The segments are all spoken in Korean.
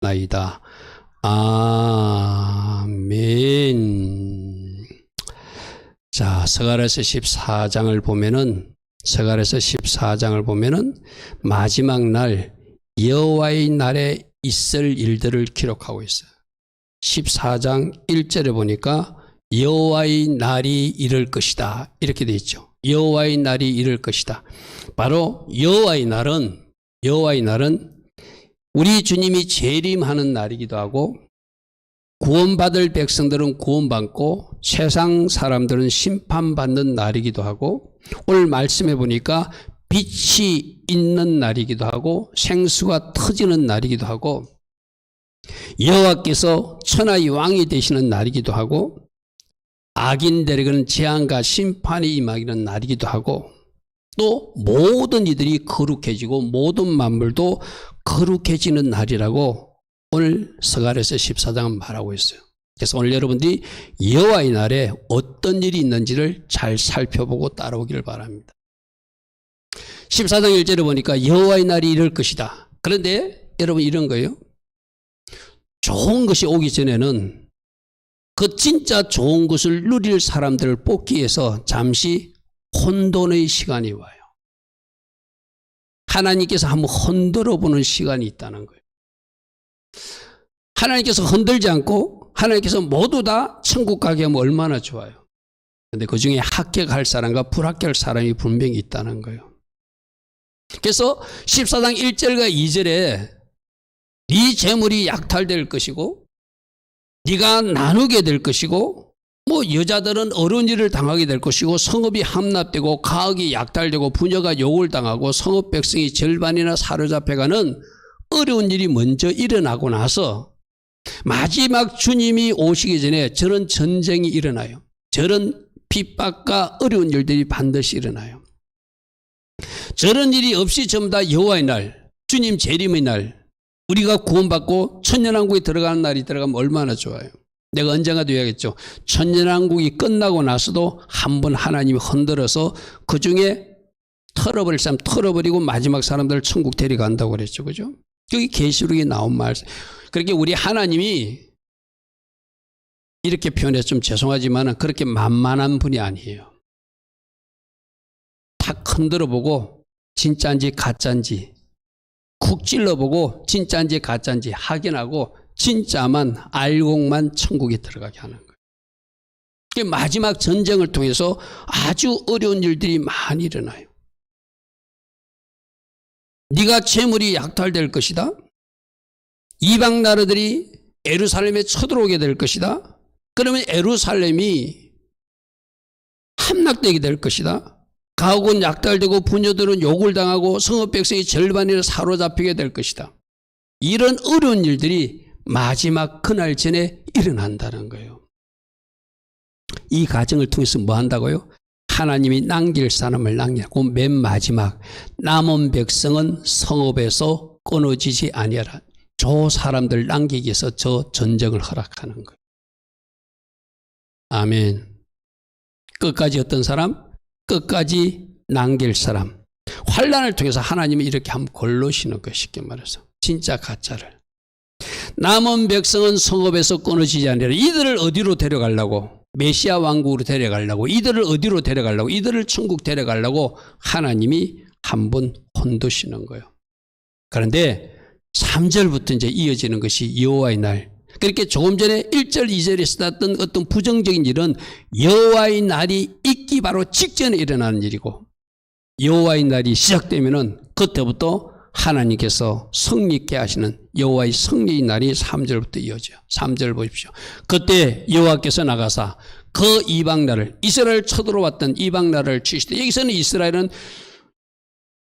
나이다. 아멘. 자, 스가랴서 14장을 보면은 마지막 날 여호와의 날에 있을 일들을 기록하고 있어요. 14장 1절에 보니까 여호와의 날이 이를 것이다 이렇게 되어 있죠. 여호와의 날이 이를 것이다. 바로 여호와의 날은 우리 주님이 재림하는 날이기도 하고, 구원받을 백성들은 구원받고 세상 사람들은 심판받는 날이기도 하고, 오늘 말씀해 보니까 빛이 있는 날이기도 하고 생수가 터지는 날이기도 하고, 여호와께서 천하의 왕이 되시는 날이기도 하고, 악인들에게는 재앙과 심판이 임하기는 날이기도 하고, 또 모든 이들이 거룩해지고 모든 만물도 거룩해지는 날이라고 오늘 스가랴서 14장은 말하고 있어요. 그래서 오늘 여러분들이 여호와의 날에 어떤 일이 있는지를 잘 살펴보고 따라오기를 바랍니다. 14장 1절에 보니까 여호와의 날이 이럴 것이다. 그런데 여러분 이런 거예요. 좋은 것이 오기 전에는 그 진짜 좋은 것을 누릴 사람들을 뽑기 위해서 잠시 혼돈의 시간이 와요. 하나님께서 한번 흔들어 보는 시간이 있다는 거예요. 하나님께서 흔들지 않고 하나님께서 모두 다 천국 가게 하면 얼마나 좋아요. 그런데 그 중에 합격할 사람과 불합격할 사람이 분명히 있다는 거예요. 그래서 14장 1절과 2절에 네 재물이 약탈될 것이고 네가 나누게 될 것이고, 뭐 여자들은 어려운 일을 당하게 될 것이고, 성읍이 함납되고 가옥이 약탈되고 부녀가 욕을 당하고 성읍 백성이 절반이나 사로잡혀가는 어려운 일이 먼저 일어나고 나서 마지막 주님이 오시기 전에 저런 전쟁이 일어나요. 저런 핍박과 어려운 일들이 반드시 일어나요. 저런 일이 없이 전부 다 여호와의 날, 주님 재림의 날, 우리가 구원받고 천년왕국에 들어가는 날이 들어가면 얼마나 좋아요. 내가 언젠가도 이야기했죠. 천년왕국이 끝나고 나서도 한번 하나님이 흔들어서 그 중에 털어버릴 사람 털어버리고 마지막 사람들을 천국 데려간다고 그랬죠. 그죠? 여기 계시록에 나온 말. 그렇게 우리 하나님이 이렇게 표현해서 좀 죄송하지만 그렇게 만만한 분이 아니에요. 탁 흔들어보고 진짜인지 가짜인지 쿡 찔러보고 진짜인지 가짜인지 확인하고 진짜만 알고만 천국에 들어가게 하는 거예요. 마지막 전쟁을 통해서 아주 어려운 일들이 많이 일어나요. 네가 재물이 약탈될 것이다. 이방 나라들이 예루살렘에 쳐들어오게 될 것이다. 그러면 예루살렘이 함락되게 될 것이다. 가옥은 약탈되고 부녀들은 욕을 당하고 성읍 백성이 절반이나 사로잡히게 될 것이다. 이런 어려운 일들이 마지막 그날 전에 일어난다는 거예요. 이 과정을 통해서 뭐 한다고요? 하나님이 남길 사람을 남기고 맨 마지막 남은 백성은 성읍에서 끊어지지 아니하라. 저 사람들 남기기 위해서 저 전쟁을 허락하는 거예요. 아멘. 끝까지 어떤 사람? 끝까지 남길 사람. 환난을 통해서 하나님이 이렇게 한번 걸러시는 거예요. 쉽게 말해서. 진짜 가짜를. 남은 백성은 성읍에서 끊어지지 아니하라. 이들을 어디로 데려가려고? 메시아 왕국으로 데려가려고? 이들을 어디로 데려가려고? 이들을 천국 데려가려고 하나님이 한번 혼드시는 거예요. 그런데 3절부터 이제 이어지는 것이 여호와의 날. 그렇게 조금 전에 1절, 2절에 쓰았던 어떤 부정적인 일은 여호와의 날이 있기 바로 직전에 일어나는 일이고, 여호와의 날이 시작되면은 그때부터 하나님께서 성립케 하시는 여호와의 승리의 날이 3절부터 이어져요. 3절 보십시오. 그때 여호와께서 나가사 그 이방 나라를, 이스라엘 쳐들어왔던 이방 나라를 치시되, 여기서는 이스라엘은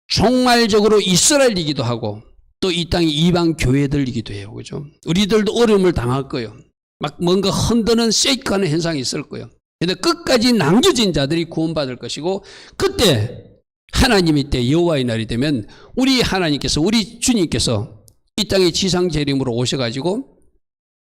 종말적으로 이스라엘이기도 하고 또 이 땅이 이방 교회들이기도 해요. 그죠? 우리들도 어려움을 당할 거예요. 막 뭔가 흔드는 쉐이크하는 현상이 있을 거예요. 그런데 끝까지 남겨진 자들이 구원받을 것이고, 그때 하나님이 때 여호와의 날이 되면 우리 하나님께서, 우리 주님께서 이 땅에 지상 재림으로 오셔가지고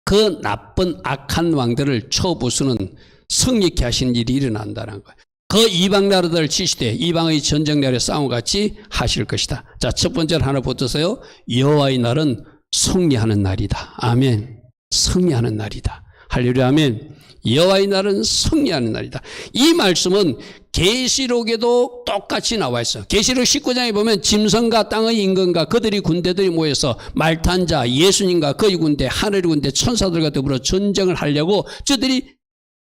그 나쁜 악한 왕들을 쳐부수는 성립케 하시는 일이 일어난다는 거예요. 그 이방 나라들을 치시되 이방의 전쟁 날에 싸움같이 하실 것이다. 자, 첫 번째로 하나 붙어서요. 여호와의 날은 승리하는 날이다. 아멘. 승리하는 날이다. 할렐루야. 아멘. 여호와의 날은 승리하는 날이다. 이 말씀은 계시록에도 똑같이 나와 있어요. 계시록 19장에 보면 짐승과 땅의 임금과 그들이 군대들이 모여서 말 탄 자 예수님과 그의 군대 하늘의 군대 천사들과 더불어 전쟁을 하려고 저들이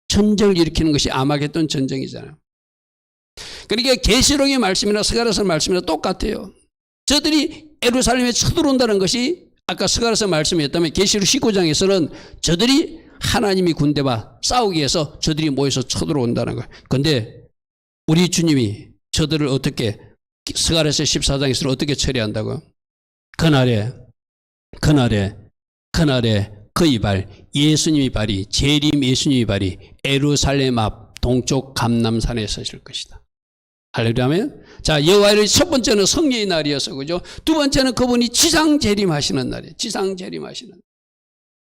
전쟁을 일으키는 것이 아마겟돈 전쟁이잖아요. 그러니까 계시록의 말씀이나 스가랴서 말씀이나 똑같아요. 저들이 예루살렘에 쳐들어온다는 것이 아까 스가랴서 말씀이었다면 계시록 19장에서는 저들이 하나님이 군대와 싸우기 위해서 저들이 모여서 쳐들어온다는 거예요. 그런데 우리 주님이 저들을 어떻게 스가랴서 14장에서는 어떻게 처리한다고요? 그날에 그의 발 예수님의 발이 재림 예수님의 발이 예루살렘 앞 동쪽 감람산에 서실 것이다. 할렐루야. 자, 여호와의 첫 번째는 성례의 날이어서 그죠? 두 번째는 그분이 지상 재림하시는 날이에요. 지상 재림하시는 날.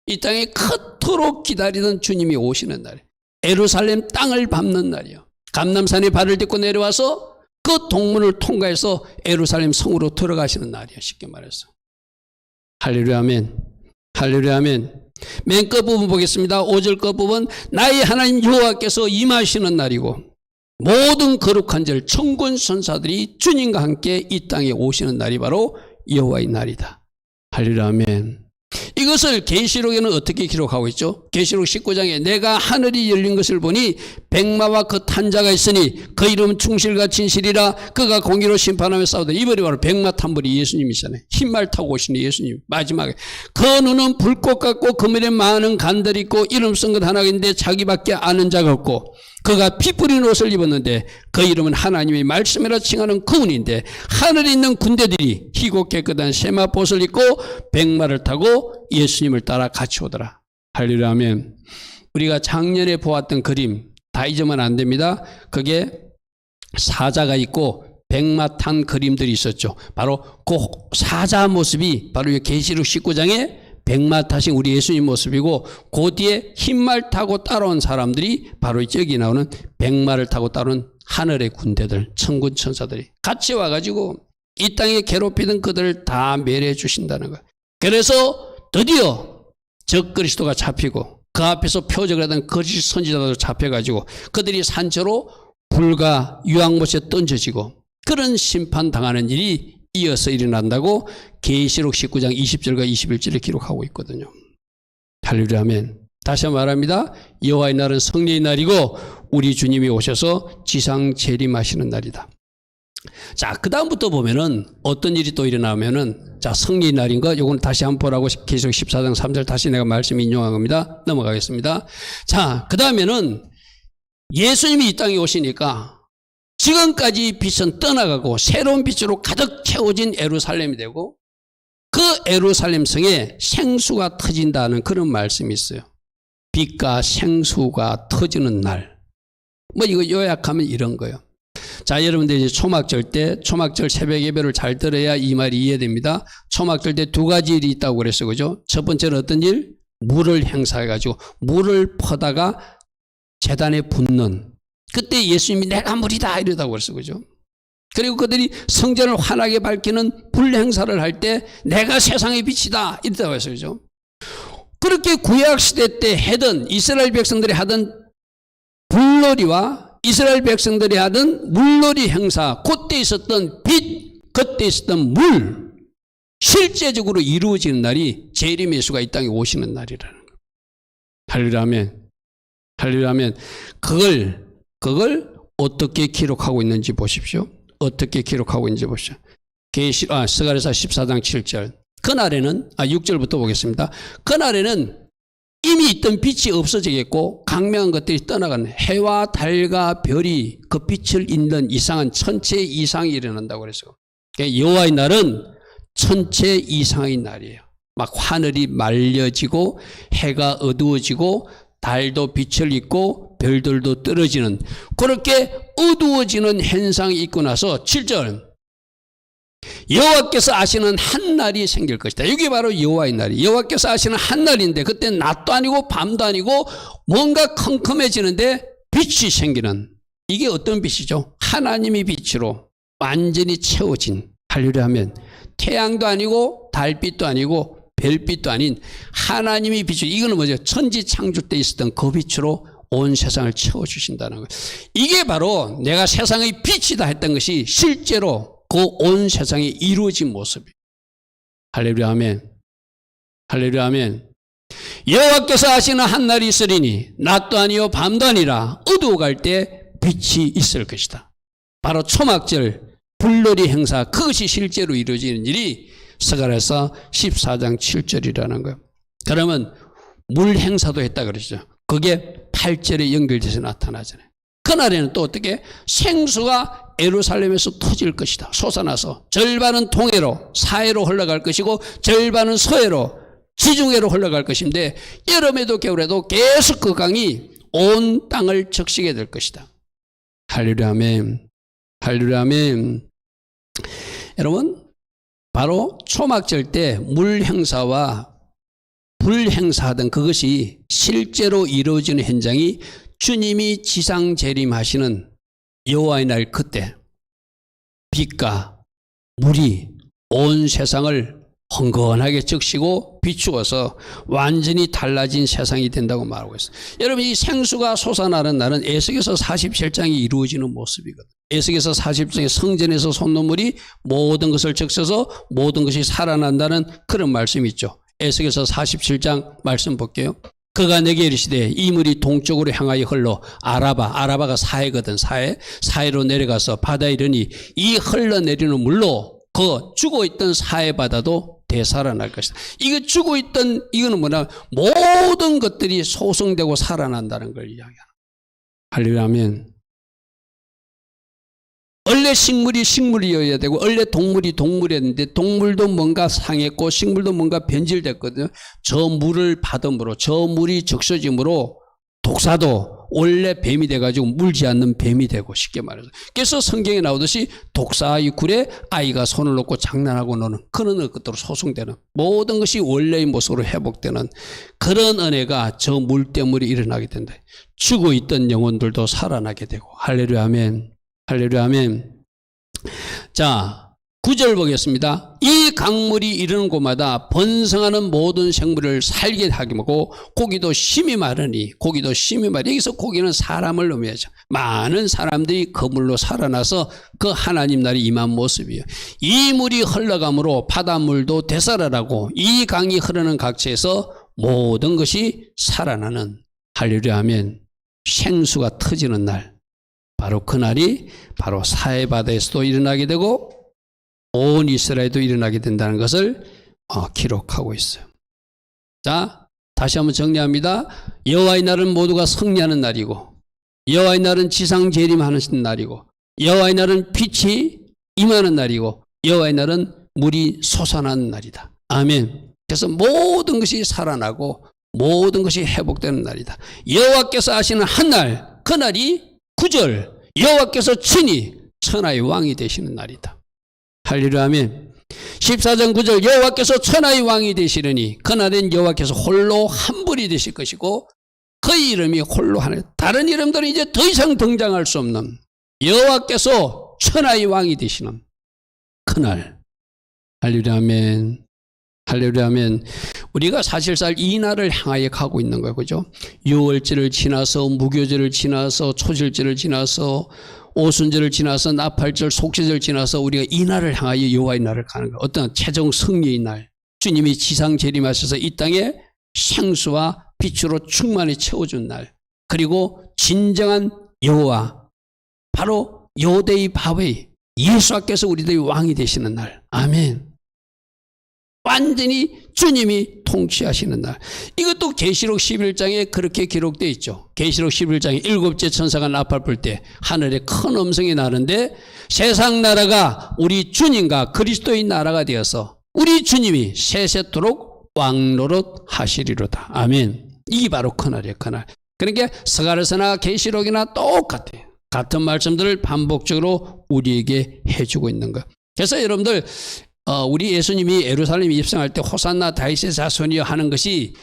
이 땅에 그토록 기다리던 주님이 오시는 날이에요. 예루살렘 땅을 밟는 날이에요. 감람산에 발을 딛고 내려와서 그 동문을 통과해서 예루살렘 성으로 들어가시는 날이에요. 쉽게 말해서. 할렐루야. 아멘. 할렐루야. 아멘. 맨 끝부분 보겠습니다. 5절 끝부분 나의 하나님 여호와께서 임하시는 날이고 모든 거룩한 절 천군 천사들이 주님과 함께 이 땅에 오시는 날이 바로 여호와의 날이다. 할렐루야. 아멘. 이것을 계시록에는 어떻게 기록하고 있죠? 계시록 19장에 내가 하늘이 열린 것을 보니 백마와 그 탄자가 있으니 그 이름은 충실과 진실이라 그가 공의로 심판하며 싸우다. 이번에 바로 백마 탄불이 예수님이잖아요. 흰말 타고 오시는 예수님. 마지막에 그 눈은 불꽃 같고 그물에 많은 간들이 있고 이름 쓴 것 하나가 있는데 자기밖에 아는 자가 없고 그가 피 뿌린 옷을 입었는데 그 이름은 하나님의 말씀이라 칭하는 그분인데 하늘에 있는 군대들이 희고 깨끗한 세마포옷을 입고 백마를 타고 예수님을 따라 같이 오더라. 할렐루야. 아멘. 우리가 작년에 보았던 그림 다 잊으면 안 됩니다. 그게 사자가 있고 백마 탄 그림들이 있었죠. 바로 그 사자 모습이 바로 계시록 19장에 백마 타신 우리 예수님 모습이고 그 뒤에 흰말 타고 따라온 사람들이 바로 저기 나오는 백마를 타고 따라온 하늘의 군대들 천군 천사들이 같이 와가지고 이 땅에 괴롭히던 그들을 다 멸해 주신다는 거예요. 그래서 드디어 적그리스도가 잡히고 그 앞에서 표적을 하던 거짓 선지자도 잡혀가지고 그들이 산채로 불과 유황못에 던져지고 그런 심판당하는 일이 이어서 일어난다고 계시록 19장 20절과 21절에 기록하고 있거든요. 할렐루야. 아멘. 다시 한번 말합니다. 여호와의 날은 승리의 날이고 우리 주님이 오셔서 지상 재림하시는 날이다. 자, 그 다음부터 보면은 어떤 일이 또 일어나면은 자, 승리의 날인 것 요건 다시 한번 보라고 계시록 14장 3절 다시 내가 말씀 인용한 겁니다. 넘어가겠습니다. 자, 그 다음에는 예수님이 이 땅에 오시니까 지금까지 빛은 떠나가고 새로운 빛으로 가득 채워진 예루살렘이 되고 그 예루살렘 성에 생수가 터진다는 그런 말씀이 있어요. 빛과 생수가 터지는 날. 뭐 이거 요약하면 이런 거예요. 자, 여러분들 이제 초막절 때 초막절 새벽 예배를 잘 들어야 이 말이 이해됩니다. 초막절 때 두 가지 일이 있다고 그랬어요. 그죠? 첫 번째는 어떤 일? 물을 행사해가지고 물을 퍼다가 제단에 붓는 그때 예수님이 내가 물이다 이러다고 그랬어요. 그죠? 그리고 그들이 성전을 환하게 밝히는 불 행사를 할 때 내가 세상의 빛이다 이러다고 했어요. 그죠? 그렇게 구약시대 때 하던 이스라엘 백성들이 하던 불놀이와 이스라엘 백성들이 하던 물놀이 행사 그때 있었던 빛 그때 있었던 물 실제적으로 이루어지는 날이 재림 예수가 이 땅에 오시는 날이라는 거예요. 할렐루야. 아멘. 할렐루야. 아멘. 그걸 어떻게 기록하고 있는지 보십시오. 어떻게 기록하고 있는지 보십시오. 스가랴서 14장 7절. 그날에는 6절부터 보겠습니다. 그날에는 이미 있던 빛이 없어지겠고 강명한 것들이 떠나가는 해와 달과 별이 그 빛을 잇는 이상한 천체 이상이 일어난다고 그래서 여호와의 날은 천체 이상의 날이에요. 막 하늘이 말려지고 해가 어두워지고 달도 빛을 잇고 별들도 떨어지는 그렇게 어두워지는 현상이 있고 나서 7절 여호와께서 아시는 한 날이 생길 것이다. 이게 바로 여호와의 날이 여호와께서 아시는 한 날인데 그때 낮도 아니고 밤도 아니고 뭔가 컴컴해지는데 빛이 생기는 이게 어떤 빛이죠? 하나님의 빛으로 완전히 채워진 할렐루야 하면 태양도 아니고 달빛도 아니고 별빛도 아닌 하나님이 비추, 이거는 뭐죠? 천지 창조 때 있었던 그 빛으로 온 세상을 채워주신다는 거예요. 이게 바로 내가 세상의 빛이다 했던 것이 실제로 그 온 세상에 이루어진 모습이에요. 할렐루야 아멘. 할렐루야 아멘. 여호와께서 하시는 한날이 있으리니 낮도 아니요 밤도 아니라 어두워갈 때 빛이 있을 것이다. 바로 초막절 불놀이 행사, 그것이 실제로 이루어지는 일이 스가랴서 14장 7절이라는 거예요. 그러면 물 행사도 했다 그러죠. 그게 8절에 연결돼서 나타나잖아요. 그날에는 또 어떻게 생수가 예루살렘에서 터질 것이다. 솟아나서 절반은 동해로 사해로 흘러갈 것이고 절반은 서해로 지중해로 흘러갈 것인데 여름에도 겨울에도 계속 그 강이 온 땅을 적시게 될 것이다. 할렐루야 아멘. 할렐루야 아멘. 여러분, 바로 초막절 때 물 행사와 불 행사하던 그것이 실제로 이루어지는 현장이 주님이 지상 재림하시는 여호와의 날 그때 빛과 물이 온 세상을 흥건하게 적시고 비추어서 완전히 달라진 세상이 된다고 말하고 있어요. 여러분, 이 생수가 솟아나는 날은 에스겔서 47장이 이루어지는 모습이거든요. 에스겔서 47장에 성전에서 솟는물이 모든 것을 적셔서 모든 것이 살아난다는 그런 말씀이 있죠. 에스겔서 47장 말씀 볼게요. 그가 내게 이르시되 이 물이 동쪽으로 향하여 흘러 아라바가 사해거든. 사해로 내려가서 바다에 이르니 이 흘러내리는 물로 그 죽어있던 사해 바다도 되살아날 것이다. 이거 죽어있던 이거는 뭐냐, 모든 것들이 소성되고 살아난다는 걸 이야기하는. 할렐루야 아멘. 원래 식물이 식물이어야 되고 원래 동물이 동물이었는데 동물도 뭔가 상했고 식물도 뭔가 변질됐거든요. 저 물을 받음으로, 저 물이 적셔짐으로 독사도 원래 뱀이 돼가지고 물지 않는 뱀이 되고, 쉽게 말해서. 그래서 성경에 나오듯이 독사의 굴에 아이가 손을 놓고 장난하고 노는 그런 것들로 소송되는 모든 것이 원래의 모습으로 회복되는 그런 은혜가 저 물 때문에 일어나게 된다. 죽어있던 영혼들도 살아나게 되고. 할렐루야 아멘. 할렐루야 아멘. 자, 9절 보겠습니다. 이 강물이 이르는 곳마다 번성하는 모든 생물을 살게 하게 하고 고기도 심히 마르니, 고기도 심히 마르니, 여기서 고기는 사람을 의미하죠. 많은 사람들이 그 물로 살아나서 그 하나님 날이 임한 모습이에요. 이 물이 흘러가므로 바닷물도 되살아나고 이 강이 흐르는 각처에서 모든 것이 살아나는, 할렐루야 아멘, 생수가 터지는 날, 바로 그날이 바로 사해바다에서도 일어나게 되고 온 이스라엘도 일어나게 된다는 것을 기록하고 있어요. 자, 다시 한번 정리합니다. 여호와의 날은 모두가 승리하는 날이고, 여호와의 날은 지상 재림하는 날이고, 여호와의 날은 빛이 임하는 날이고, 여호와의 날은 물이 솟아나는 날이다. 아멘. 그래서 모든 것이 살아나고 모든 것이 회복되는 날이다. 여호와께서 하시는 한 날, 그날이 9절, 여호와께서 친히 천하의 왕이 되시는 날이다. 할렐루야 아멘. 14장 9절, 여호와께서 천하의 왕이 되시려니 그날엔 여호와께서 홀로 한 분이 되실 것이고 그의 이름이 홀로 하나, 다른 이름들은 이제 더 이상 등장할 수 없는 여호와께서 천하의 왕이 되시는 그날. 할렐루야 아멘. 할렐루야 아멘. 우리가 사실상 이 날을 향하여 가고 있는 거예요. 그죠? 유월절을 지나서 무교절을 지나서 초절절을 지나서 오순절을 지나서 나팔절, 속죄절 지나서 우리가 이 날을 향하여 여호와의 날을 가는 거예요. 어떤 최종 승리의 날, 주님이 지상 재림하셔서 이 땅에 생수와 빛으로 충만히 채워준 날, 그리고 진정한 여호와, 바로 요대의 바웨이 예수께서 우리들의 왕이 되시는 날. 아멘. 완전히 주님이 통치하시는 날. 이것도 계시록 11장에 그렇게 기록되어 있죠. 계시록 11장에 7째 천사가 나팔 불 때 하늘에 큰 음성이 나는데 세상 나라가 우리 주님과 그리스도의 나라가 되어서 우리 주님이 세세토록 왕노릇 하시리로다. 아멘. 이게 바로 그날이에요. 그날. 그러니까 스가랴서나 계시록이나 똑같아요. 같은 말씀들을 반복적으로 우리에게 해주고 있는 것. 그래서 여러분들 우리 예수님이 예루살렘 입성할 때 호산나 다윗의 자손이여 하는 것이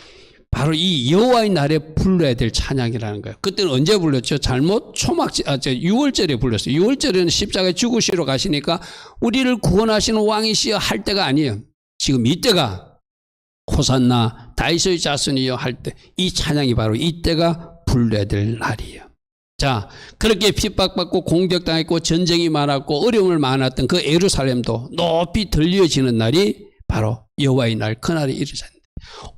바로 이 여호와의 날에 불러야 될 찬양이라는 거예요. 그때는 언제 불렀죠? 잘못 6월절에 불렀어요. 6월절에는 십자가에 죽으시러 가시니까 우리를 구원하시는 왕이시여 할 때가 아니에요. 지금 이때가 호산나 다윗의 자손이여 할 때 이 찬양이 바로 이때가 불러야 될 날이에요. 자, 그렇게 핍박받고 공격당했고 전쟁이 많았고 어려움을 많았던 그 예루살렘도 높이 들려지는 날이 바로 여호와의 날, 그날이 이르렀는데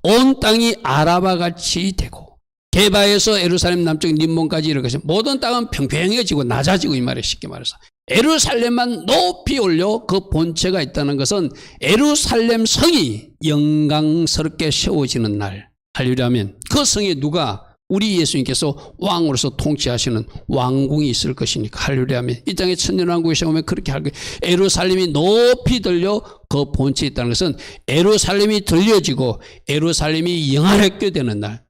온 땅이 아라바같이 되고 게바에서 예루살렘 남쪽 림몬까지 이르러서 모든 땅은 평평해지고 낮아지고 이 말에 쉽게 말해서 예루살렘만 높이 올려 그 본체가 있다는 것은 예루살렘 성이 영광스럽게 세워지는 날 하려면 그 성에 누가 우리 예수님께서 왕으로서 통치하시는 왕궁이 있을 것이니까 하려면 이 땅의 천년왕국에 세우면 그렇게 할 거예요. 예루살렘이 높이 들려 그 본체에 있다는 것은 예루살렘이 들려지고 예루살렘이 영화롭게 되는 날,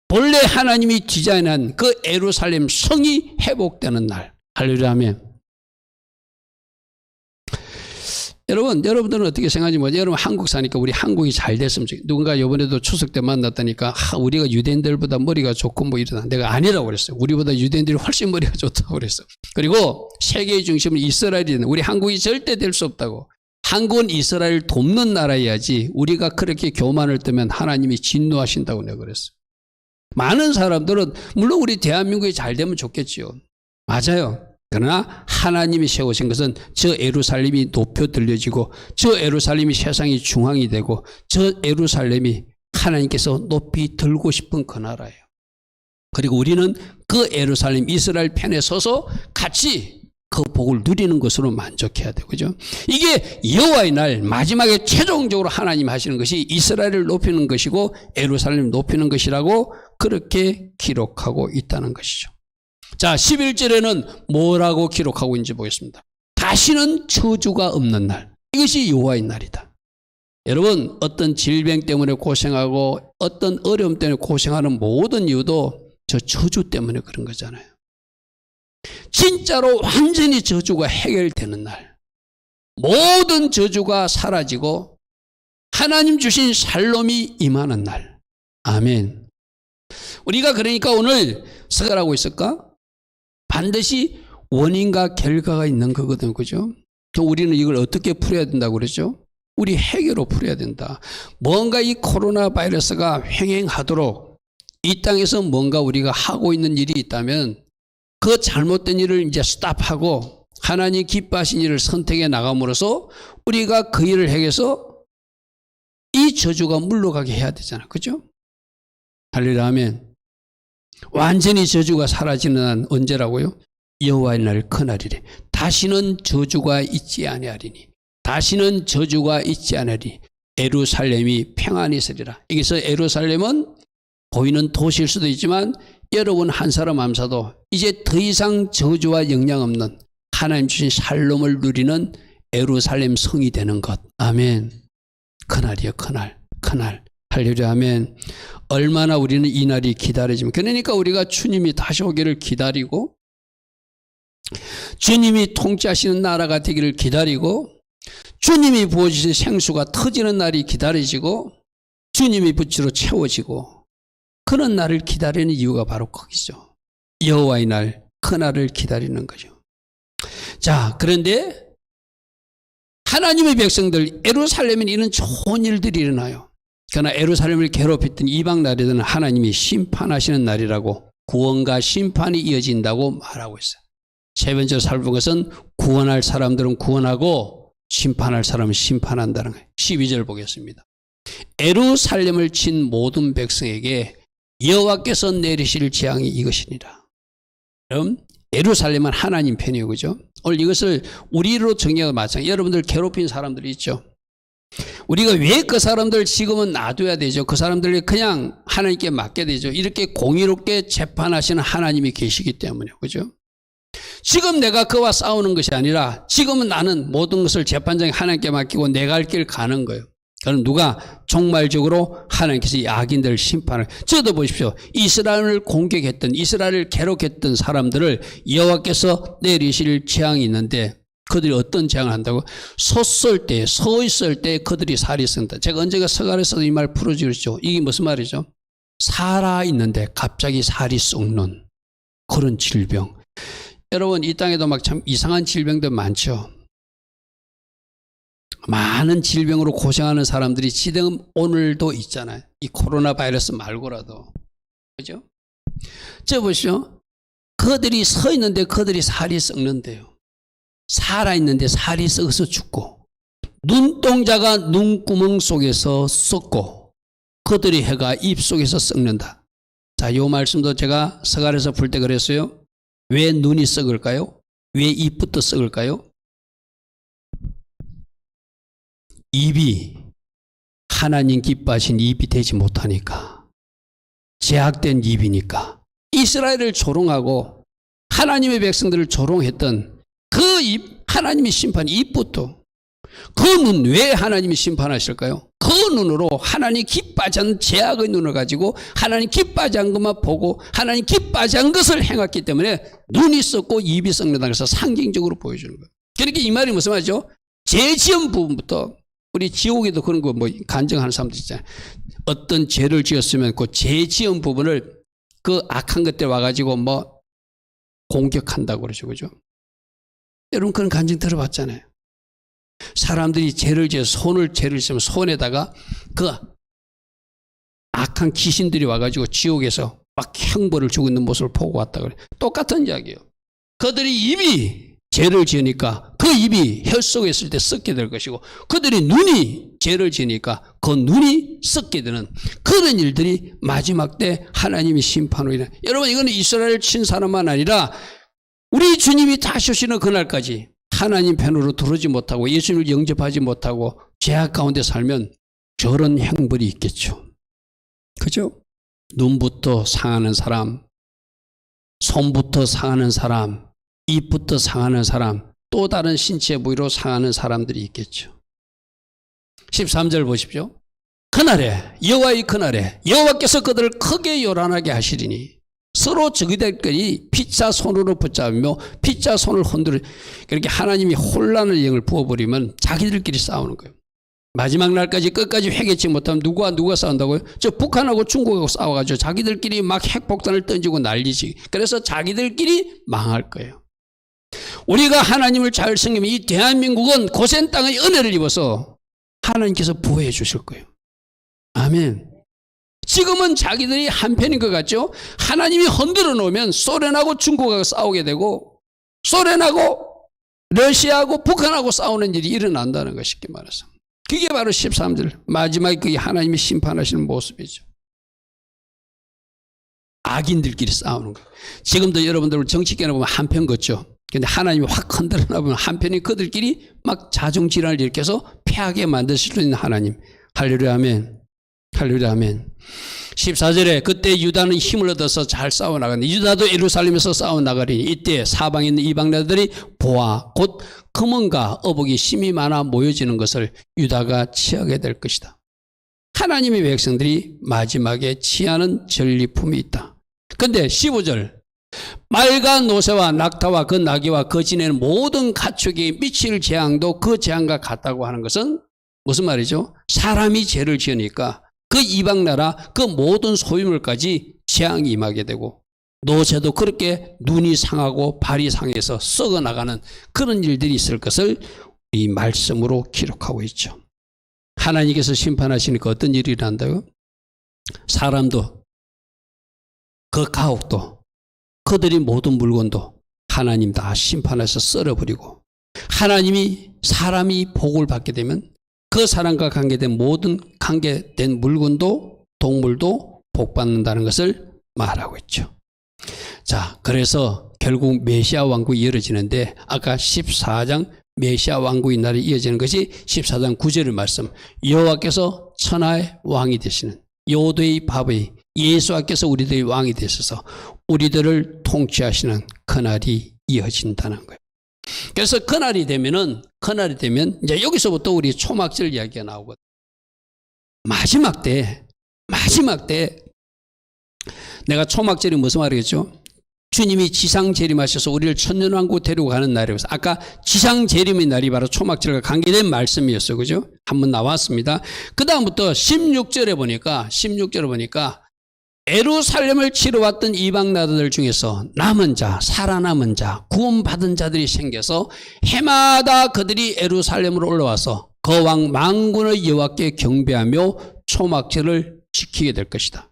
본래 하나님이 디자인한 그 예루살렘 성이 회복되는 날 하려면 여러분들은 어떻게 생각하지 모르겠어요. 여러분 한국 사니까 우리 한국이 잘 됐으면 좋겠어요. 누군가 이번에도 추석 때 만났다니까 우리가 유대인들보다 머리가 좋고 뭐 이러다. 내가 아니라고 그랬어요. 우리보다 유대인들이 훨씬 머리가 좋다고 그랬어요. 그리고 세계의 중심은 이스라엘이든 우리 한국이 절대 될 수 없다고. 한국은 이스라엘을 돕는 나라여야지 우리가 그렇게 교만을 뜨면 하나님이 진노하신다고 내가 그랬어요. 많은 사람들은 물론 우리 대한민국이 잘 되면 좋겠지요. 맞아요. 그러나 하나님이 세우신 것은 저 예루살렘이 높여 들려지고 저 예루살렘이 세상의 중앙이 되고 저 예루살렘이 하나님께서 높이 들고 싶은 그 나라예요. 그리고 우리는 그 예루살렘 이스라엘 편에 서서 같이 그 복을 누리는 것으로 만족해야 되고 그죠? 이게 여호와의 날 마지막에 최종적으로 하나님 하시는 것이 이스라엘을 높이는 것이고 예루살렘을 높이는 것이라고 그렇게 기록하고 있다는 것이죠. 자, 11절에는 뭐라고 기록하고 있는지 보겠습니다. 다시는 저주가 없는 날. 이것이 여호와의 날이다. 여러분, 어떤 질병 때문에 고생하고 어떤 어려움 때문에 고생하는 모든 이유도 저 저주 때문에 그런 거잖아요. 진짜로 완전히 저주가 해결되는 날. 모든 저주가 사라지고 하나님 주신 샬롬이 임하는 날. 아멘. 우리가 그러니까 오늘 생각하고 있을까? 반드시 원인과 결과가 있는 거거든요. 그죠? 우리는 이걸 어떻게 풀어야 된다고 그러죠? 우리 해결로 풀어야 된다. 뭔가 이 코로나 바이러스가 횡행하도록 이 땅에서 뭔가 우리가 하고 있는 일이 있다면 그 잘못된 일을 이제 스탑하고 하나님 기뻐하신 일을 선택해 나감으로써 우리가 그 일을 해서 이 저주가 물러가게 해야 되잖아. 그죠? 할렐루야 아멘. 완전히 저주가 사라지는 날 언제라고요? 여호와의 날 그날이래. 다시는 저주가 있지 아니하리니 다시는 저주가 있지 아니하리니 예루살렘이 평안히 있으리라. 여기서 예루살렘은 보이는 도시일 수도 있지만 여러분 한 사람 암사도 이제 더 이상 저주와 영향 없는 하나님 주신 샬롬을 누리는 예루살렘 성이 되는 것. 아멘. 그날이요 그날. 할렐루야 아멘. 얼마나 우리는 이 날이 기다려지면 그러니까 우리가 주님이 다시 오기를 기다리고 주님이 통치하시는 나라가 되기를 기다리고 주님이 부어주신 생수가 터지는 날이 기다려지고 주님이 빛으로 채워지고 그런 날을 기다리는 이유가 바로 거기죠. 여호와의 날, 그날을 기다리는 거죠. 자, 그런데 하나님의 백성들 예루살렘에 이런 좋은 일들이 일어나요. 그러나 예루살렘을 괴롭혔던 이방 나라들은 하나님이 심판하시는 날이라고 구원과 심판이 이어진다고 말하고 있어요. 세 번째로 살펴본 것은 구원할 사람들은 구원하고 심판할 사람은 심판한다는 거예요. 12절 보겠습니다. 예루살렘을 친 모든 백성에게 여호와께서 내리실 재앙이 이것이니라. 그럼 예루살렘은 하나님 편이에요. 그죠? 오늘 이것을 우리로 정리하고 마찬가지. 여러분들 괴롭힌 사람들이 있죠. 우리가 왜 그 사람들 지금은 놔둬야 되죠? 그 사람들이 그냥 하나님께 맡게 되죠. 이렇게 공의롭게 재판하시는 하나님이 계시기 때문에. 그죠? 지금 내가 그와 싸우는 것이 아니라 지금은 나는 모든 것을 재판장에 하나님께 맡기고 내가 할 길 가는 거예요. 그럼 누가 종말적으로 하나님께서 이 악인들을 심판을. 저도 보십시오. 이스라엘을 공격했던 이스라엘을 괴롭혔던 사람들을 여호와께서 내리실 재앙이 있는데 그들이 어떤 재앙을 한다고? 섰을 때, 서 있을 때 그들이 살이 썩는다. 제가 언젠가 서갈에서도 이 말 풀어주셨죠. 이게 무슨 말이죠? 살아있는데 갑자기 살이 썩는 그런 질병. 여러분 이 땅에도 막 참 이상한 질병들 많죠. 많은 질병으로 고생하는 사람들이 지금 오늘도 있잖아요. 이 코로나 바이러스 말고라도. 그죠? 저 보시죠. 그들이 서 있는데 그들이 살이 썩는데요. 살아있는데 살이 썩어서 죽고, 눈동자가 눈구멍 속에서 썩고, 그들의 해가 입 속에서 썩는다. 자, 요 말씀도 제가 서갈에서 풀 때 그랬어요. 왜 눈이 썩을까요? 왜 입부터 썩을까요? 입이 하나님 기뻐하신 입이 되지 못하니까, 제약된 입이니까. 이스라엘을 조롱하고 하나님의 백성들을 조롱했던 그 입, 하나님의 심판, 입부터. 그 눈 왜 하나님이 심판하실까요? 그 눈으로 하나님 기뻐하지 않는 제약의 눈을 가지고 하나님 기뻐하지 않은 것만 보고 하나님 기뻐하지 않은 것을 행했기 때문에 눈이 썩고 입이 썩는다는 것을 상징적으로 보여주는 거예요. 그러니까 이 말이 무슨 말이죠? 죄 지은 부분부터, 우리 지옥에도 그런 거 뭐 간증하는 사람들 있잖아요. 어떤 죄를 지었으면 그 죄 지은 부분을 그 악한 것들 와가지고 뭐 공격한다고 그러죠. 그죠? 여러분 그런 간증 들어봤잖아요. 사람들이 죄를 지어서 죄를 지으면 손에다가 그 악한 귀신들이 와가지고 지옥에서 막 형벌을 주고 있는 모습을 보고 왔다 그래요. 똑같은 이야기예요. 그들이 입이 죄를 지으니까 그 입이 혈 속에 있을 때 썩게 될 것이고, 그들이 눈이 죄를 지으니까 그 눈이 썩게 되는 그런 일들이 마지막 때 하나님의 심판으로 인해. 여러분 이거는 이스라엘 친 사람만 아니라 우리 주님이 다시 오시는 그날까지 하나님 편으로 들어오지 못하고 예수님을 영접하지 못하고 죄악 가운데 살면 저런 형벌이 있겠죠. 그죠? 눈부터 상하는 사람, 손부터 상하는 사람, 입부터 상하는 사람, 또 다른 신체 부위로 상하는 사람들이 있겠죠. 13절 보십시오. 그날에, 여호와의 그날에 여호와께서 그들을 크게 요란하게 하시리니 서로 적이 될 거니 피차 손으로 붙잡으며 피차 손을 흔들어. 그렇게 하나님이 혼란의 영을 부어버리면 자기들끼리 싸우는 거예요. 마지막 날까지 끝까지 회개치 못하면 누가 싸운다고요? 저 북한하고 중국하고 싸워가지고 자기들끼리 막 핵폭탄을 던지고 난리지. 그래서 자기들끼리 망할 거예요. 우리가 하나님을 잘 섬기면 이 대한민국은 고센 땅의 은혜를 입어서 하나님께서 보호해 주실 거예요. 아멘. 지금은 자기들이 한편인 것 같죠? 하나님이 흔들어 놓으면 소련하고 중국하고 싸우게 되고, 소련하고 러시아하고 북한하고 싸우는 일이 일어난다는 것, 쉽게 말해서. 그게 바로 13절 마지막에 그게 하나님이 심판하시는 모습이죠. 악인들끼리 싸우는 거예요. 지금도 여러분들 정치권에 보면 한편 같죠? 근데 하나님이 확 흔들어 놔보면 한편이 그들끼리 막 자중질환을 일으켜서 패하게 만드실 수 있는 하나님. 할렐루야 아멘. 할렐루야 아멘. 14절에 그때 유다는 힘을 얻어서 잘 싸워나가니 유다도 예루살렘에서 싸워나가리니 이때 사방에 있는 이방 나라들이 보아 곧 금은과 어복이 심이 많아 모여지는 것을 유다가 취하게 될 것이다. 하나님의 백성들이 마지막에 취하는 전리품이 있다. 근데 15절 말과 노새와 낙타와 그 나귀와 그 지내는 모든 가축이 미칠 재앙도 그 재앙과 같다고 하는 것은 무슨 말이죠? 사람이 죄를 지으니까 그 이방 나라 그 모든 소유물까지 재앙이 임하게 되고, 노새도 그렇게 눈이 상하고 발이 상해서 썩어나가는 그런 일들이 있을 것을 이 말씀으로 기록하고 있죠. 하나님께서 심판하시니까 어떤 일이 일어난다고요? 사람도 그 가옥도 그들이 모든 물건도 하나님 다 심판해서 썰어버리고, 하나님이 사람이 복을 받게 되면 그 사람과 관계된 모든 관계된 물건도 동물도 복받는다는 것을 말하고 있죠. 자, 그래서 결국 메시아 왕국이 이어지는데 아까 14장 메시아 왕국의 날이 이어지는 것이 14장 9절의 말씀. 여호와께서 천하의 왕이 되시는 요도의 밥의 예수께서 우리들의 왕이 되셔서 우리들을 통치하시는 그날이 이어진다는 거예요. 그래서 그날이 되면 이제 여기서부터 우리 초막절 이야기가 나오거든요. 마지막 때 내가 초막절이 무슨 말이겠죠? 주님이 지상 재림하셔서 우리를 천년왕국 데리고 가는 날이어서 아까 지상 재림의 날이 바로 초막절과 관계된 말씀이었어요. 그죠? 한번 나왔습니다. 그 다음부터 16절에 보니까 예루살렘을 치러왔던 이방 나라들 중에서 남은 자, 살아남은 자, 구원받은 자들이 생겨서 해마다 그들이 예루살렘으로 올라와서 거왕 만군의 여호와께 경배하며 초막절을 지키게 될 것이다.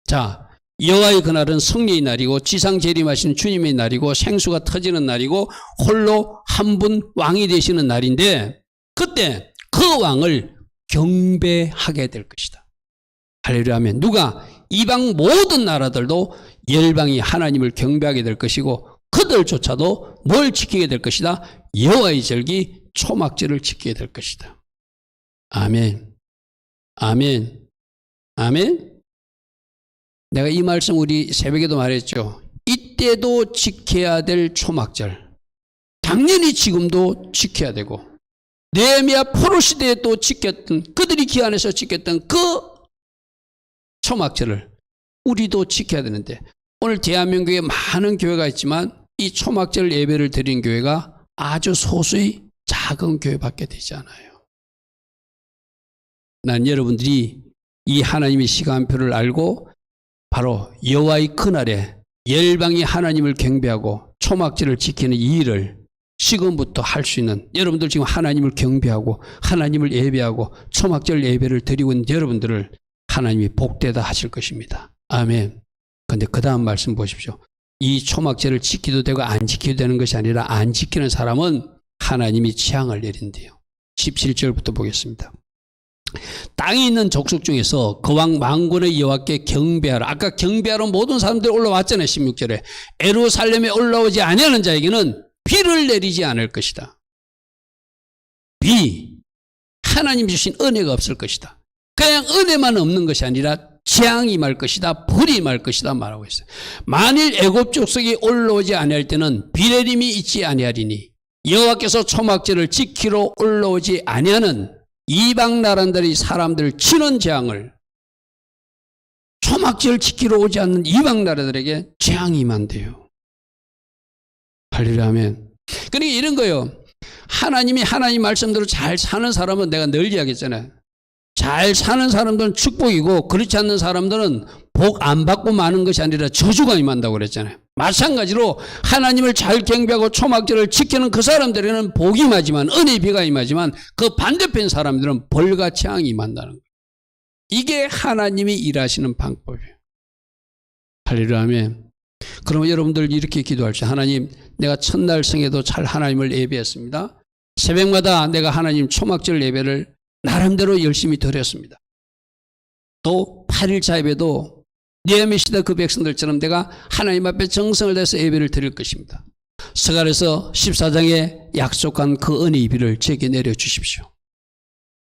자, 여호와의 그날은 승리의 날이고 지상 재림하시는 주님의 날이고 생수가 터지는 날이고 홀로 한 분 왕이 되시는 날인데 그때 그 왕을 경배하게 될 것이다. 할렐루야 하면 누가? 이방 모든 나라들도 열방이 하나님을 경배하게 될 것이고 그들조차도 뭘 지키게 될 것이다? 여호와의 절기 초막절을 지키게 될 것이다. 아멘. 아멘. 아멘. 내가 이 말씀 우리 새벽에도 말했죠. 이때도 지켜야 될 초막절. 당연히 지금도 지켜야 되고 느헤미야 포로 시대에 또 지켰던 그들이 기한해서 지켰던 그 초막절을 우리도 지켜야 되는데 오늘 대한민국에 많은 교회가 있지만 이 초막절 예배를 드린 교회가 아주 소수의 작은 교회밖에 되지 않아요. 난 여러분들이 이 하나님의 시간표를 알고 바로 여호와의 그날에 열방이 하나님을 경배하고 초막절을 지키는 이 일을 지금부터 할 수 있는 여러분들 지금 하나님을 경배하고 하나님을 예배하고 초막절 예배를 드리고 있는 여러분들을 하나님이 복되다 하실 것입니다. 아멘. 그런데 그 다음 말씀 보십시오. 이 초막절을 지키도 되고 안 지키도 되는 것이 아니라 안 지키는 사람은 하나님이 재앙을 내린대요. 17절부터 보겠습니다. 땅에 있는 족속 중에서 거왕 만군의 여호와께 경배하라. 아까 경배하러 모든 사람들이 올라왔잖아요. 16절에. 예루살렘에 올라오지 아니하는 자에게는 비를 내리지 않을 것이다. 비. 하나님 주신 은혜가 없을 것이다. 그냥 은혜만 없는 것이 아니라 재앙이 말 것이다. 불이 말 것이다 말하고 있어요. 만일 애굽 족속이 올라오지 아니할 때는 비내림이 있지 아니하리니 여호와께서 초막절을 지키러 올라오지 아니하는 이방 나라들이 사람들을 치는 재앙을 초막절 지키러 오지 않는 이방 나라들에게 재앙이 임한대요. 할렐루야 아멘. 그러니까 이런 거예요. 하나님이 하나님 말씀대로 잘 사는 사람은 내가 늘 이야기했잖아요. 잘 사는 사람들은 축복이고 그렇지 않는 사람들은 복 안 받고 마는 것이 아니라 저주가 임한다고 그랬잖아요. 마찬가지로 하나님을 잘 경배하고 초막절을 지키는 그 사람들에게는 복이 임하지만 은혜의 비가 임하지만 그 반대편 사람들은 벌과 재앙이 임한다는 거예요. 이게 하나님이 일하시는 방법이에요. 할렐루야 아멘. 그러면 여러분들 이렇게 기도할지 하나님 내가 첫날 성에도 잘 하나님을 예배했습니다. 새벽마다 내가 하나님 초막절 예배를 나름대로 열심히 드렸습니다. 또 8일차 예배도 느헤미야 시대 그 백성들처럼 내가 하나님 앞에 정성을 다해서 예배를 드릴 것입니다. 스가랴서 14장에 약속한 그 은혜의 비를 제게 내려주십시오.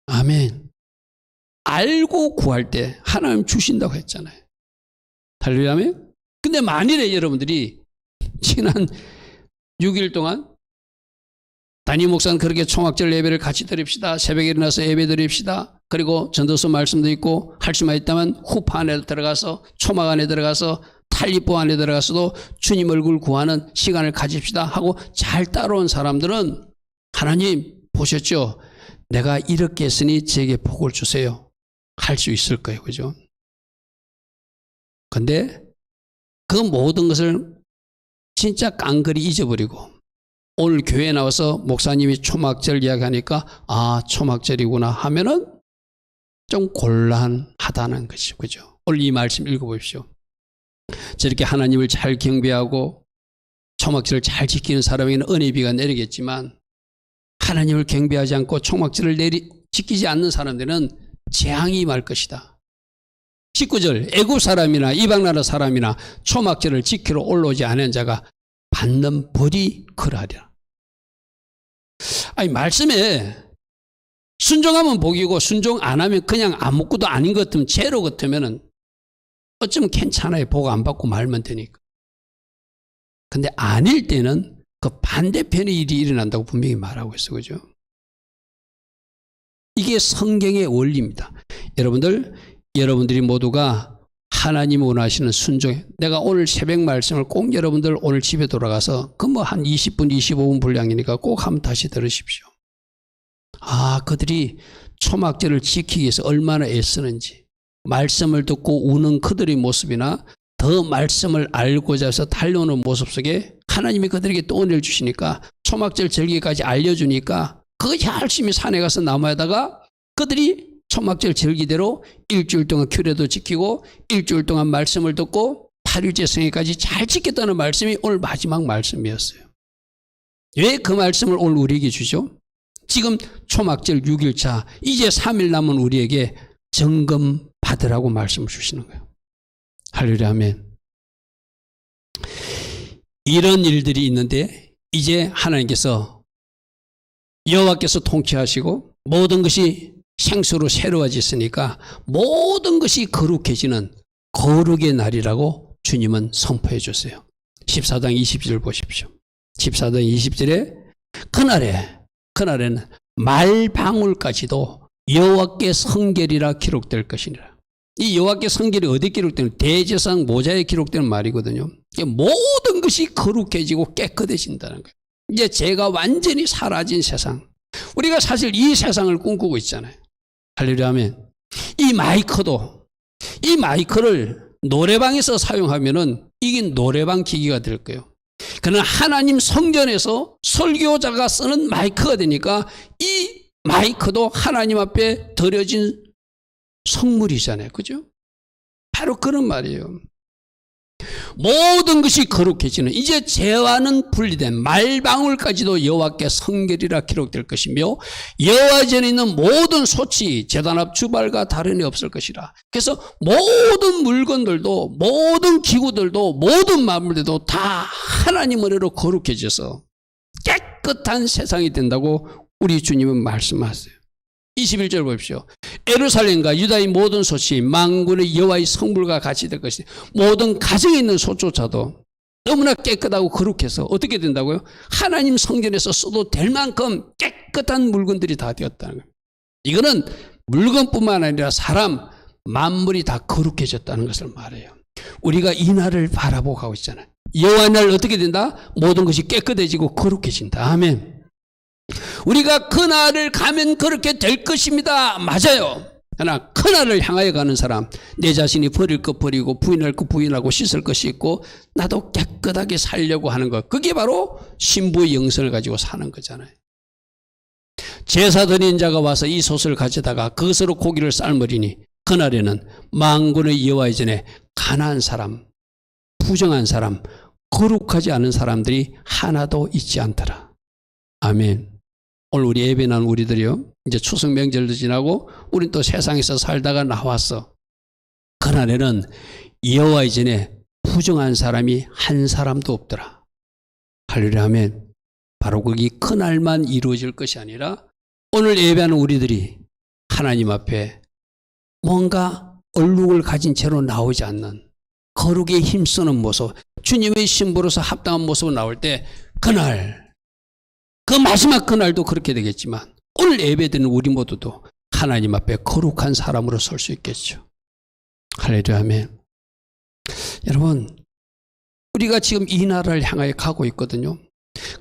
아멘. 알고 구할 때 하나님 주신다고 했잖아요. 할렐루야 아멘. 근데 만일에 여러분들이 지난 6일 동안 담임 목사는 그렇게 초막절 예배를 같이 드립시다. 새벽에 일어나서 예배 드립시다. 그리고 전도서 말씀도 있고 할 수만 있다면 후파 안에 들어가서 초막 안에 들어가서 탈리보 안에 들어가서도 주님 얼굴 구하는 시간을 가집시다 하고 잘 따라온 사람들은 하나님 보셨죠? 내가 이렇게 했으니 제게 복을 주세요. 할 수 있을 거예요. 그죠? 근데 그 모든 것을 진짜 깡그리 잊어버리고 오늘 교회에 나와서 목사님이 초막절 이야기하니까 아 초막절이구나 하면은 좀 곤란하다는 것이죠. 그죠? 오늘 이 말씀 읽어보십시오. 저렇게 하나님을 잘 경배하고 초막절을 잘 지키는 사람에게는 은혜의 비가 내리겠지만 하나님을 경배하지 않고 초막절을 지키지 않는 사람들은 재앙이 임할 것이다. 19절 애굽 사람이나 이방나라 사람이나 초막절을 지키러 올라오지 않은 자가 받는 벌이 그러하리라. 아니 말씀에 순종하면 복이고 순종 안 하면 그냥 아무것도 아닌 것 같으면 죄로 같으면 어쩌면 괜찮아요. 복 안 받고 말면 되니까. 근데 아닐 때는 그 반대편의 일이 일어난다고 분명히 말하고 있어요. 그죠? 이게 성경의 원리입니다. 여러분들이 모두가 하나님 원하시는 순종에 내가 오늘 새벽 말씀을 꼭 여러분들 오늘 집에 돌아가서 그 뭐 한 20분 25분 분량이니까 꼭 한번 다시 들으십시오. 아 그들이 초막절을 지키기 위해서 얼마나 애쓰는지 말씀을 듣고 우는 그들의 모습이나 더 말씀을 알고자 해서 달려오는 모습 속에 하나님이 그들에게 또 은혜를 주시니까 초막절 절기까지 알려주니까 그거 열심히 산에 가서 나무에다가 그들이 초막절 절기대로 일주일 동안 규례도 지키고 일주일 동안 말씀을 듣고 8일째 성회까지 잘 지켰다는 말씀이 오늘 마지막 말씀이었어요. 왜 그 말씀을 오늘 우리에게 주죠? 지금 초막절 6일차 이제 3일 남은 우리에게 점검 받으라고 말씀을 주시는 거예요. 할렐루야 아멘. 이런 일들이 있는데 이제 하나님께서 여호와께서 통치하시고 모든 것이 생수로 새로워졌으니까 모든 것이 거룩해지는 거룩의 날이라고 주님은 선포해 줬어요. 14장 20절 보십시오. 14장 20절에 그날에는 말방울까지도 여호와께 성결이라 기록될 것이니라. 이 여호와께 성결이 어디 기록되는 대제사장 모자에 기록되는 말이거든요. 모든 것이 거룩해지고 깨끗해진다는 거예요. 이제 죄가 완전히 사라진 세상. 우리가 사실 이 세상을 꿈꾸고 있잖아요. 할렐루야 아멘. 이 마이크를 노래방에서 사용하면은 이게 노래방 기기가 될 거예요. 그러나 하나님 성전에서 설교자가 쓰는 마이크가 되니까 이 마이크도 하나님 앞에 드려진 성물이잖아요. 그죠? 바로 그런 말이에요. 모든 것이 거룩해지는 이제 죄와는 분리된 말방울까지도 여호와께 성결이라 기록될 것이며 여호와 전에 있는 모든 소치 제단 앞 주발과 다름이 없을 것이라. 그래서 모든 물건들도 모든 기구들도 모든 만물들도 다 하나님 은혜로 거룩해져서 깨끗한 세상이 된다고 우리 주님은 말씀하세요. 21절 보십시오. 예루살렘과 유다의 모든 소시 만군의 여호와의 성물과 같이 될 것이다. 모든 가정에 있는 소조차도 너무나 깨끗하고 거룩해서 어떻게 된다고요? 하나님 성전에서 써도 될 만큼 깨끗한 물건들이 다 되었다는 거예요. 이거는 물건뿐만 아니라 사람 만물이 다 거룩해졌다는 것을 말해요. 우리가 이 날을 바라보고 가고 있잖아요. 여호와의 날 어떻게 된다? 모든 것이 깨끗해지고 거룩해진다. 아멘. 우리가 그날을 가면 그렇게 될 것입니다. 맞아요. 그러나 그날을 향하여 가는 사람, 내 자신이 버릴 것 버리고 부인할 것 부인하고 씻을 것이 있고 나도 깨끗하게 살려고 하는 것, 그게 바로 신부의 영성을 가지고 사는 거잖아요. 제사 드린 자가 와서 이 솥을 가져다가 그것으로 고기를 삶으리니 그날에는 만군의 여호와의 전에 가난한 사람, 부정한 사람, 거룩하지 않은 사람들이 하나도 있지 않더라. 아멘. 오늘 우리 예배난 우리들이요, 이제 추석 명절도 지나고 우린 또 세상에서 살다가 나왔어. 그날에는 여호와의 전에 부정한 사람이 한 사람도 없더라. 할렐루야 아멘. 바로 거기 그날만 이루어질 것이 아니라 오늘 예배하는 우리들이 하나님 앞에 뭔가 얼룩을 가진 채로 나오지 않는 거룩에 힘쓰는 모습, 주님의 신부로서 합당한 모습으로 나올 때 그날, 그 마지막 그날도 그렇게 되겠지만 오늘 예배드리는 우리 모두도 하나님 앞에 거룩한 사람으로 설 수 있겠죠. 할렐루야 아멘. 여러분, 우리가 지금 이 나라를 향하여 가고 있거든요.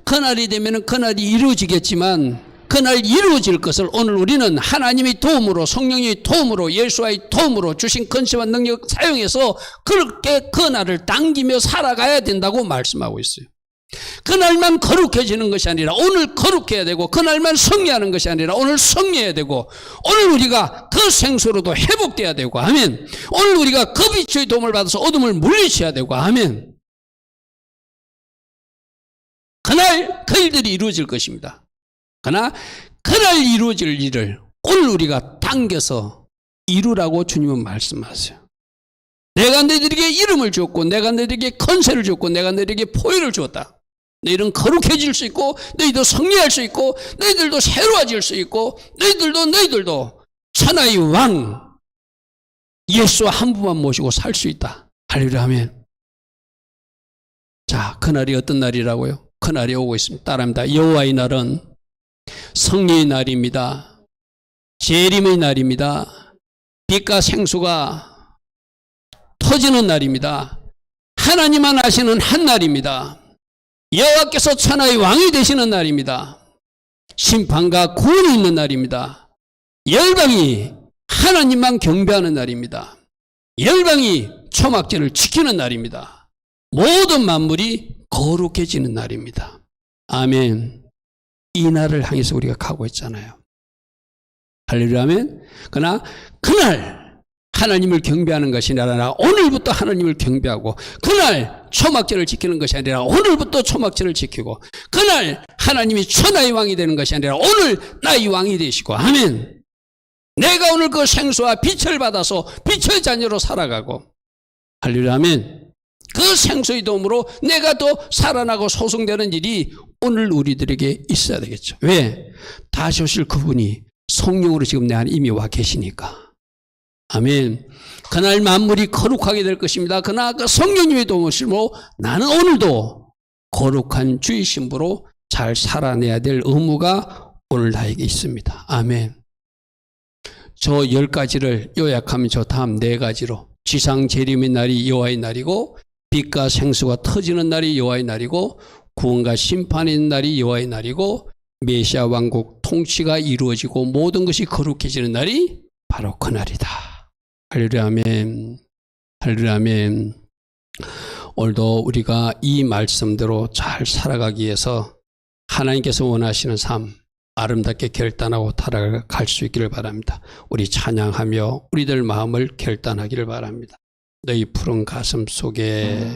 그날이 되면 그날이 이루어지겠지만 그날 이루어질 것을 오늘 우리는 하나님의 도움으로, 성령의 도움으로, 예수와의 도움으로 주신 권세와 능력 사용해서 그렇게 그날을 당기며 살아가야 된다고 말씀하고 있어요. 그날만 거룩해지는 것이 아니라 오늘 거룩해야 되고, 그날만 승리하는 것이 아니라 오늘 승리해야 되고, 오늘 우리가 그 생수로도 회복돼야 되고, 아멘. 오늘 우리가 그 빛의 도움을 받아서 어둠을 물리쳐야 되고, 아멘. 그날 그 일들이 이루어질 것입니다. 그러나 그날 이루어질 일을 오늘 우리가 당겨서 이루라고 주님은 말씀하세요. 내가 너희들에게 이름을 주었고, 내가 너희들에게 권세를 주었고, 내가 너희들에게 포효를 주었다. 너희들은 거룩해질 수 있고, 너희도 승리할 수 있고, 너희들도 새로워질 수 있고, 너희들도 천하의 왕 예수 한 분만 모시고 살 수 있다. 할렐루야 아멘. 자, 그날이 어떤 날이라고요? 그날이 오고 있습니다. 따라합니다. 여호와의 날은 승리의 날입니다. 재림의 날입니다. 빛과 생수가 터지는 날입니다. 하나님만 아시는 한 날입니다. 여호와께서 천하의 왕이 되시는 날입니다. 심판과 구원이 있는 날입니다. 열방이 하나님만 경배하는 날입니다. 열방이 초막절을 지키는 날입니다. 모든 만물이 거룩해지는 날입니다. 아멘. 이 날을 향해서 우리가 가고 있잖아요. 할렐루야 아멘. 그러나 그날 하나님을 경배하는 것이 아니라 오늘부터 하나님을 경배하고, 그날 초막절을 지키는 것이 아니라 오늘부터 초막절을 지키고, 그날 하나님이 천하의 왕이 되는 것이 아니라 오늘 나의 왕이 되시고, 아멘. 내가 오늘 그 생수와 빛을 받아서 빛의 자녀로 살아가고, 할렐루야 아멘. 그 생수의 도움으로 내가 또 살아나고 소송되는 일이 오늘 우리들에게 있어야 되겠죠. 왜? 다시 오실 그분이 성령으로 지금 내 안에 이미 와 계시니까. 아멘. 그날 만물이 거룩하게 될 것입니다. 그러나 그 성령님의 도우심으로 나는 오늘도 거룩한 주의 신부로 잘 살아내야 될 의무가 오늘 나에게 있습니다. 아멘. 저 10가지를 요약하면 저 다음 4가지로, 지상 재림의 날이 여호와의 날이고, 빛과 생수가 터지는 날이 여호와의 날이고, 구원과 심판의 날이 여호와의 날이고, 메시아 왕국 통치가 이루어지고 모든 것이 거룩해지는 날이 바로 그 날이다. 할렐루야 아멘. 할렐루야 아멘. 오늘도 우리가 이 말씀대로 잘 살아가기 위해서 하나님께서 원하시는 삶 아름답게 결단하고 살아갈 수 있기를 바랍니다. 우리 찬양하며 우리들 마음을 결단하기를 바랍니다. 너희 푸른 가슴 속에